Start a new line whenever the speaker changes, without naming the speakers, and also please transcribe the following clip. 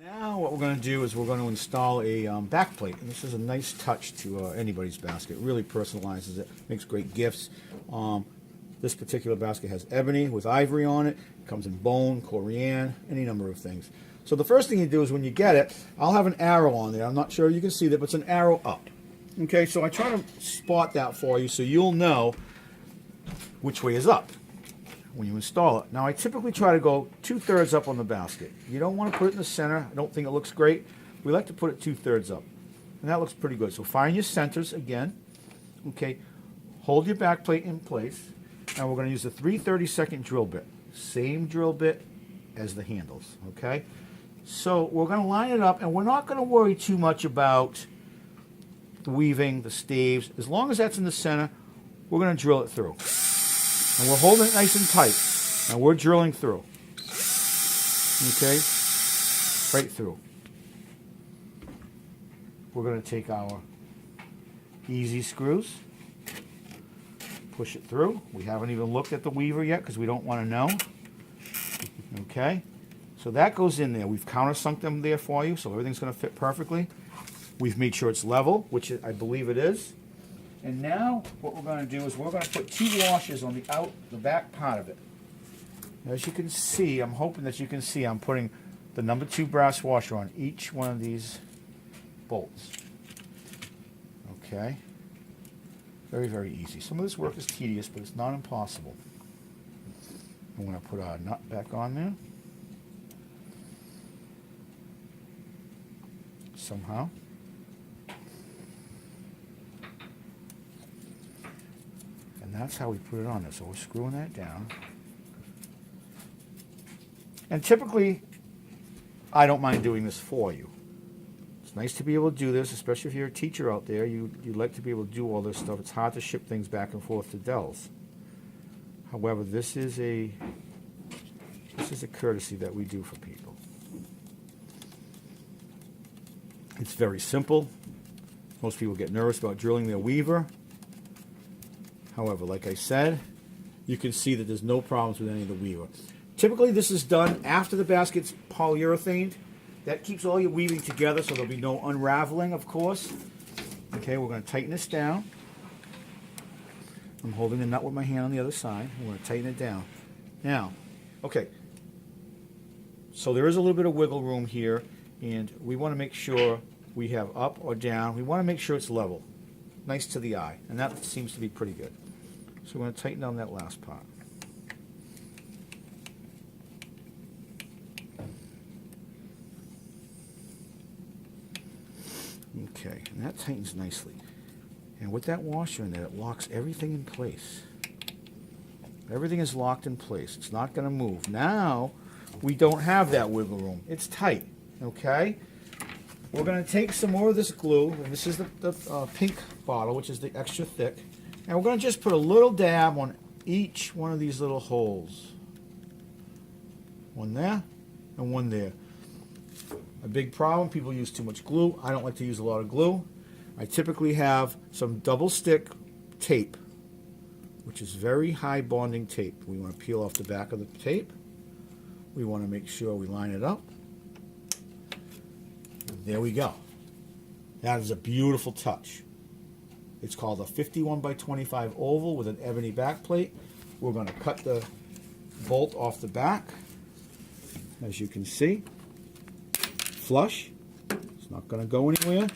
Now what we're going to do is we're going to install a backplate. And this is a nice touch to anybody's basket. It really personalizes it, makes great gifts. This particular basket has ebony with ivory on it. It comes in bone, corian, any number of things. So the first thing you do is when you get it, I'll have an arrow on there. I'm not sure you can see that, but it's an arrow up. Okay, so I try to spot that for you so you'll know which way is up when you install it. Now I typically try to go 2/3 up on the basket. You don't want to put it in the center. I don't think it looks great. We like to put it 2/3 up. And that looks pretty good. So find your centers again. Okay, hold your back plate in place. And we're going to use the 3/32 drill bit. Same drill bit as the handles. Okay, so we're going to line it up, and we're not going to worry too much about the weaving, the staves. As long as that's in the center, we're going to drill it through. And we're holding it nice and tight. And we're drilling through. Okay? Right through. We're going to take our easy screws, push it through. We haven't even looked at the weaver yet because we don't want to know. Okay? So that goes in there. We've countersunk them there for you, so everything's going to fit perfectly. We've made sure it's level, which I believe it is. And now what we're going to do is we're going to put 2 washers on the back part of it. As you can see, I'm hoping that you can see, I'm putting the number 2 brass washer on each one of these bolts. Okay. Very, very easy. Some of this work is tedious, but it's not impossible. I'm going to put our nut back on there. Somehow. And that's how we put it on there. So we're screwing that down. And typically, I don't mind doing this for you. It's nice to be able to do this, especially if you're a teacher out there. You'd like to be able to do all this stuff. It's hard to ship things back and forth to Dells. However, this is a courtesy that we do for people. It's very simple. Most people get nervous about drilling their weaver. However, like I said, you can see that there's no problems with any of the weaver. Typically, this is done after the basket's polyurethaned. That keeps all your weaving together, so there'll be no unraveling, of course. Okay, we're going to tighten this down. I'm holding the nut with my hand on the other side. We're going to tighten it down. Now, okay, so there is a little bit of wiggle room here, and we want to make sure we have up or down. We want to make sure it's level, nice to the eye, and that seems to be pretty good. So we're going to tighten down that last part. Okay, and that tightens nicely. And with that washer in there, it locks everything in place. Everything is locked in place. It's not going to move. Now, we don't have that wiggle room. It's tight, okay? We're going to take some more of this glue, and this is the pink bottle, which is the extra thick, and we're going to just put a little dab on each one of these little holes. One there, and one there. A big problem, people use too much glue. I don't like to use a lot of glue. I typically have some double stick tape, which is very high bonding tape. We want to peel off the back of the tape. We want to make sure we line it up. There we go. That is a beautiful touch. It's called a 51 by 25 oval with an ebony back plate. We're going to cut the bolt off the back, as you can see. Flush. It's not going to go anywhere.